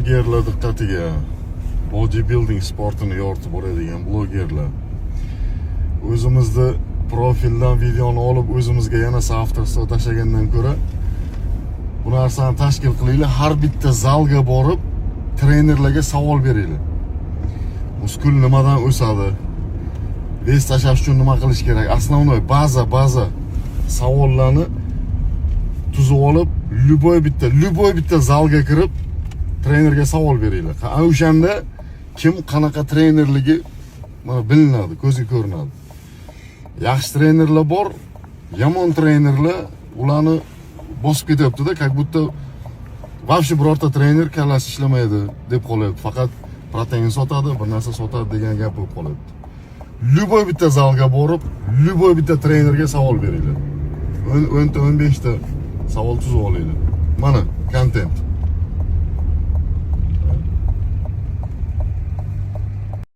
blogerlar diqqatiga. Bodybuilding sportini yoritib boradigan blogerlar. O'zimizni profildan videoni olib o'zimizga yana avtorство tashlagandan ko'ra bu narsani tashkil qilinglar, har bitta zalga borib trenerlarga savol beringlar. Muskul nimadan o'sadi? Vez tashlash uchun nima qilish kerak? Основной baza savollarni tuzib olib, любой bitta zalga kirib trenerga savol beringlar. Ana o'shanda kim qanaqa trenerligi mana bilinadi, ko'zga ko'rinadi. Yaxshi trenerlar bor, yomon trenerlar ularni bosib ketyapti-da, как будто вообще birorta trener kallasi ishlamaydi deb qolyapti. Faqat protein sotadi, bir narsa sotadi degan gap bo'lib qolyapti. Любой bitta zalga borib, любой bitta trenerga savol beringlar. 10 ta 15 ta savol tuzib olinglar. Mana kontent.